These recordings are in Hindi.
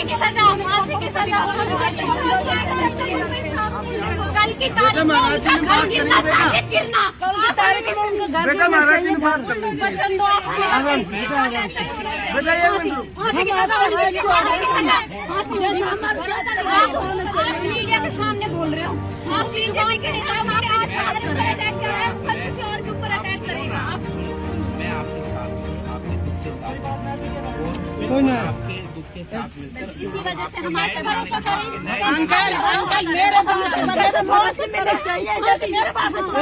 फांसी की सजा, फांसी की सजा। कल की तारीख में उनका घर गिरना चाहिए, गिरना। बेटा महाराज जी ने बात कर ली। पसंद हो बेटा ये मीडिया के सामने बोल रहे हो आप, बीजेपी के नेता हमारे अटैक कर रहे हैं, किसी और के ऊपर अटैक करेगा। मैं आपके साथ हूँ, आपके दुख के साथ हूँ, आपके दुख के साथ मिलकर इसी वजह से हमारे से भरोसा करें। अंकल अंकल मेरे बात से मिलना चाहिए, जैसे मेरे बात में कोई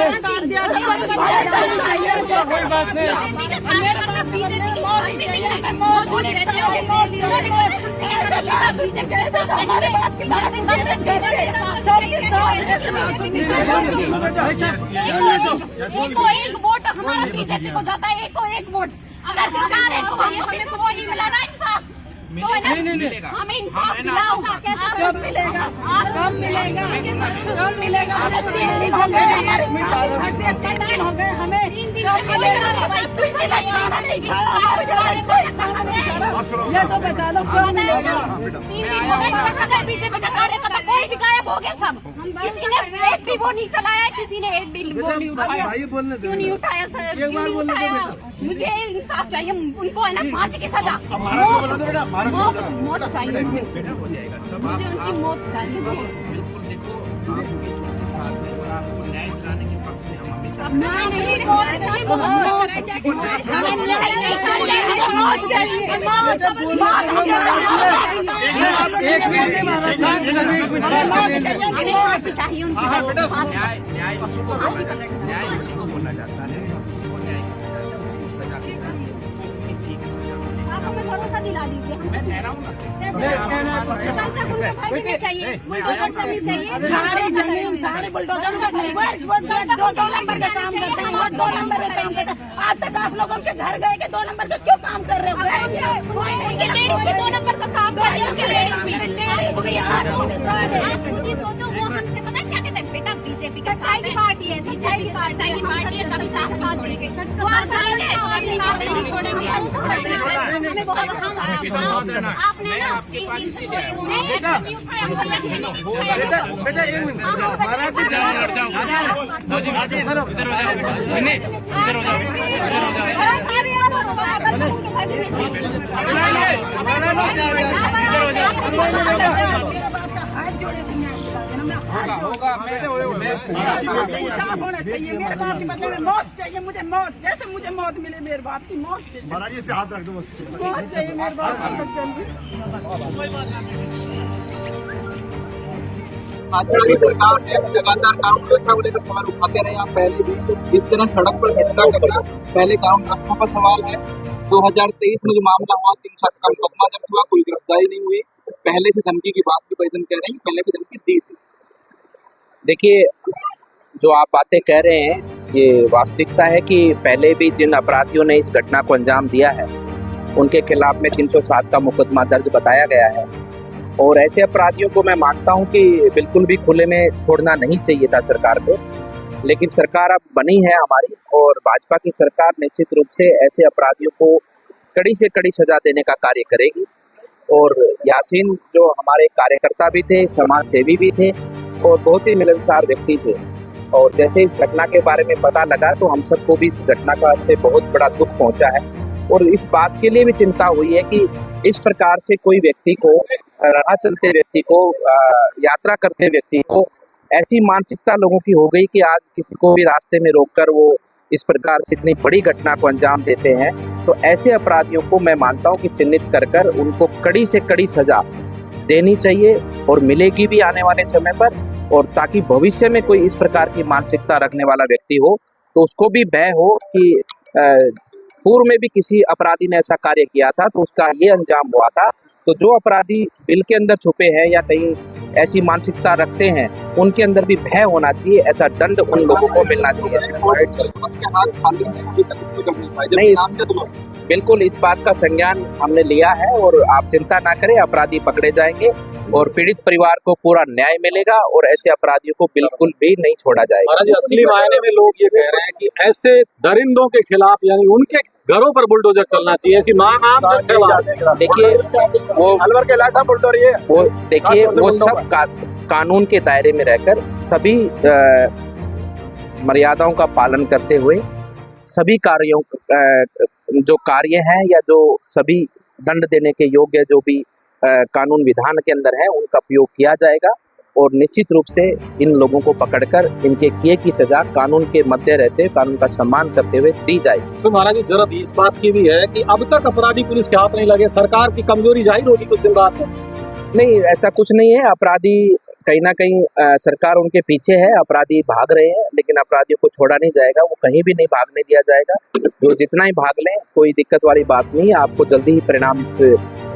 बात नहीं। बीजेपी की मौजूद रहते हो, हमारे बात की बात एक वोट हमारा बीजेपी को जाता है, एक वोट। अगर सरकार है तो हमें कुछ नहीं मिला ना इंसाफ। मिलेगा। हमें इंसाफ दिलाओ। कब मिलेगा, कब मिलेगा, कब मिलेगा? हमें 3 दिन हो गए, हमारे 3 दिन हो गए, हमें कब मिलेगा? किसी ने खाना नहीं खाया, हमारे घर में कोई खाना नहीं खाया। ये तो बता दो कब मिलेगा? 3 दिन हो गए, बीजेपी का कार्यकर्ता कोई भी गायब हो गए सब। किसी ने एक भी वो नहीं चलाया, किसी ने एक भी वो नहीं उठाया। भाई बोलने दो। क्यों नहीं उठाया सर? एक बार बोलने दो बेटा। मुझे इंसाफ चाहिए, उनको है ना फांसी की सजा, मौत चाहिए मुझे, मुझे उनकी मौत चाहिए। बिल्कुल देखो, आप उनके साथ हैं और आपको न्याय दिलाने के पक्ष में हम हमेशा चाहिए उनकी न्याय उसी को बोला जाता है, न्याय उसी को बोला जाता है, उसी को न्याय दिया जाता है, उसी को सजा दी जाती है। ठीक है, सजा मिलेगी। आप हमें भरोसा दिला दीजिए। मैं कह रहा हूँ ना, चाहिए, बुलडोजर करनी चाहिए। सारी जमीन सारे बुलडोजर से दो नंबर का काम करते हैं, 2 नंबर का काम करते हैं। आज तक आप लोग उनके घर गए कि 2 नंबर का क्यों काम कर रहे हो? उनके लेडीज भी 2 नंबर का काम कर रही है, उनके लेडीज भी। आप खुद ही सोचो, वो हमसे पता है क्या कहते हैं, बेटा बीजेपी का सच्चाई की पार्टी है, सच्चाई की पार्टी है, कभी साथ बात देंगे। वो आप जाएंगे, आपने नहीं छोड़ेंगे। आपने ना आपके पास इसीलिए आया हूँ। बेटा 1 मिनट महाराज जी होगा। होना चाहिए, मेरे बाप की मतलब मौत चाहिए, मुझे मौत, जैसे मुझे मौत मिले मेरे बाप की मौत चाहिए। महाराज जी इस पे हाथ रख दो बस। मौत चाहिए मेरे बाप की जल्दी। भाजपा की सरकार ने लगातार कानून व्यवस्था को लेकर सवाल उठाते रहे। आप पहले भी इस तरह सड़क पर घटना करना पहले कानून व्यवस्था पर सवाल है। 2023 में जो मामला हुआ 307 का मुकदमा जब हुआ, कोई गिरफ्तारी नहीं हुई। पहले से धमकी की बात की परिजन कह रहे हैं, पहले भी धमकी दी थी। देखिए, जो आप बातें कह रहे हैं ये वास्तविकता है कि पहले भी जिन अपराधियों ने इस घटना को अंजाम दिया है उनके खिलाफ में 307 का मुकदमा दर्ज बताया गया है। और ऐसे अपराधियों को मैं मानता हूं कि बिल्कुल भी खुले में छोड़ना नहीं चाहिए था सरकार को, लेकिन सरकार अब बनी है हमारी और भाजपा की सरकार निश्चित रूप से ऐसे अपराधियों को कड़ी से कड़ी सजा देने का कार्य करेगी। और यासीन जो हमारे कार्यकर्ता भी थे, समाज सेवी भी थे और बहुत ही मिलनसार व्यक्ति थे। और जैसे इस घटना के बारे में पता लगा तो हम सबको भी इस घटना का से बहुत बड़ा दुख पहुंचा है और इस बात के लिए भी चिंता हुई है कि इस प्रकार से कोई व्यक्ति को, राह चलते व्यक्ति को, यात्रा करते व्यक्ति को ऐसी मानसिकता लोगों की हो गई कि आज किसी को भी रास्ते में रोककर वो इस प्रकार से इतनी बड़ी घटना को अंजाम देते हैं। तो ऐसे अपराधियों को मैं मानता हूं कि चिन्हित कर उनको कड़ी से कड़ी सजा देनी चाहिए और मिलेगी भी आने वाले समय पर, और ताकि भविष्य में कोई इस प्रकार की मानसिकता रखने वाला व्यक्ति हो तो उसको भी भय हो कि पूर्व में भी किसी अपराधी ने ऐसा कार्य किया था तो उसका ये अंजाम हुआ था। तो जो अपराधी बिल के अंदर छुपे हैं या कहीं ऐसी मानसिकता रखते हैं उनके अंदर भी भय होना चाहिए, ऐसा दंड उन लोगों को मिलना चाहिए। नहीं, बिल्कुल इस बात का संज्ञान हमने लिया है और आप चिंता ना करें, अपराधी पकड़े जाएंगे और पीड़ित परिवार को पूरा न्याय मिलेगा और ऐसे अपराधियों को बिल्कुल भी नहीं छोड़ा जाएगा। महाराज, असली मायने में लोग ये कह रहे हैं कि ऐसे दरिंदों के खिलाफ, यानी उनके घरों पर बुलडोजर चलना चाहिए, ऐसी मांग आम जन से देखिए वो अलवर के इलाका बुलडोजर ये वो देखिए वो सब कानून के दायरे में रहकर सभी मर्यादाओं का पालन करते हुए सभी कार्यों जो कार्य हैं या जो सभी दंड देने के योग्य जो भी कानून विधान के अंदर है उनका उपयोग किया जाएगा और निश्चित रूप से इन लोगों को पकड़कर इनके किए की सजा कानून के मध्य रहते हुए कानून का सम्मान करते हुए दी जाएगी। तो महाराज जी जरूरत इस बात की भी है कि अब तक अपराधी पुलिस के हाथ नहीं लगे, सरकार की कमजोरी जाहिर होगी कुछ दिन बाद में। नहीं, ऐसा कुछ नहीं है। अपराधी कहीं ना कहीं सरकार उनके पीछे है, अपराधी भाग रहे हैं, लेकिन अपराधियों को छोड़ा नहीं जाएगा, वो कहीं भी नहीं भागने दिया जाएगा। जो जितना ही भाग लें कोई दिक्कत वाली बात नहीं है। आपको जल्दी ही परिणाम इस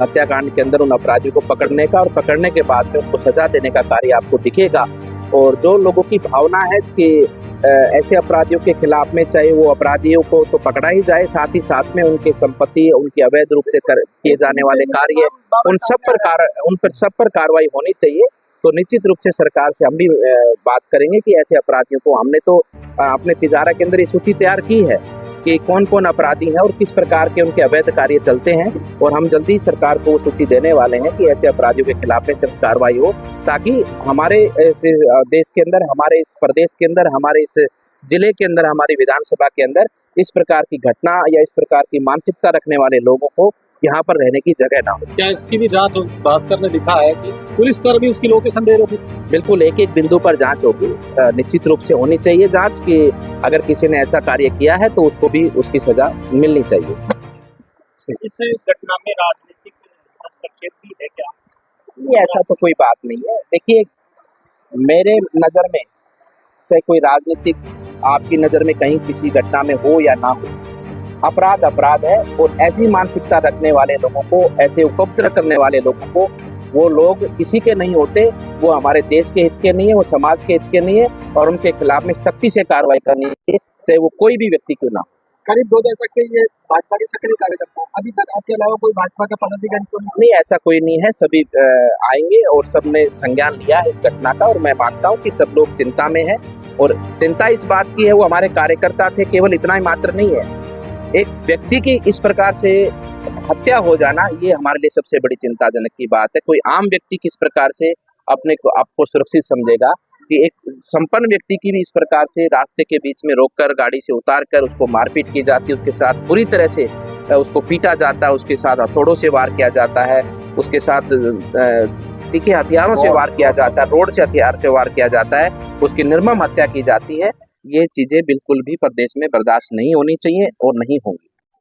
हत्याकांड के अंदर उन अपराधियों को पकड़ने का और पकड़ने के बाद में उनको सजा देने का कार्य आपको दिखेगा। और जो लोगों की भावना है कि ऐसे अपराधियों के खिलाफ में चाहे वो अपराधियों को तो पकड़ा ही जाए, साथ ही साथ में उनकी संपत्ति उनकी अवैध रूप से किए जाने वाले कार्य उन सब पर कार्रवाई होनी चाहिए। तो निश्चित रूप से सरकार से हम भी बात करेंगे कि ऐसे अपराधियों को, हमने तो अपने तिजारा के अंदर ये सूची तैयार की है कि कौन कौन अपराधी हैं और किस प्रकार के उनके अवैध कार्य चलते हैं, और हम जल्दी सरकार को वो सूची देने वाले हैं कि ऐसे अपराधियों के खिलाफ में सिर्फ कार्रवाई हो, ताकि हमारे देश के अंदर, हमारे इस प्रदेश के अंदर, हमारे इस जिले के अंदर, हमारी विधानसभा के अंदर इस प्रकार की घटना या इस प्रकार की मानसिकता रखने वाले लोगों को यहाँ पर रहने की जगह ना हो। क्या इसकी भी जांच भास्कर ने लिखा है कि पुलिसकर्मी उसकी लोकेशन दे रहे थे? बिल्कुल, एक एक बिंदु पर जांच होगी। निश्चित रूप से होनी चाहिए जांच कि अगर किसी ने ऐसा कार्य किया है तो उसको भी उसकी सजा मिलनी चाहिए। इस घटना में राजनीतिक हस्तक्षेप भी है क्या? नहीं, ऐसा तो कोई बात नहीं है। देखिए, मेरे नज़र में चाहे कोई राजनीतिक आपकी नज़र में कहीं किसी घटना में हो या ना हो, अपराध अपराध है। और ऐसी मानसिकता रखने वाले लोगों को, ऐसे उपद्रव करने वाले लोगों को, वो लोग किसी के नहीं होते, वो हमारे देश के हित के नहीं है, वो समाज के हित के नहीं है, और उनके खिलाफ में सख्ती से कार्रवाई करनी चाहिए, चाहे वो कोई भी व्यक्ति क्यों ना हो। करीब 2 दशक से ये भाजपा के सक्रिय कार्यकर्ता, अभी तक आपके अलावा कोई भाजपा का पदाधिकारी को नहीं, ऐसा कोई नहीं है। सभी आएंगे और सबने संज्ञान लिया है इस घटना का, और मैं मानता हूँ कि सब लोग चिंता में है। और चिंता इस बात की है, वो हमारे कार्यकर्ता थे, केवल इतना ही मात्र नहीं है। एक व्यक्ति की इस प्रकार से हत्या हो जाना, ये हमारे लिए सबसे बड़ी चिंताजनक की बात है। कोई आम व्यक्ति किस प्रकार से अपने को आपको सुरक्षित समझेगा कि एक संपन्न व्यक्ति की भी इस प्रकार से रास्ते के बीच में रोककर, गाड़ी से उतार कर उसको मारपीट की जाती है, उसके साथ बुरी तरह से उसको पीटा जाता है, उसके साथ हथौड़ों से वार किया जाता है, उसके साथ तीखे हथियारों से वार किया जाता है, रोड से हथियार से वार किया जाता है, उसकी निर्मम हत्या की जाती है। ये चीजें बिल्कुल भी प्रदेश में बर्दाश्त नहीं होनी चाहिए और नहीं होंगी।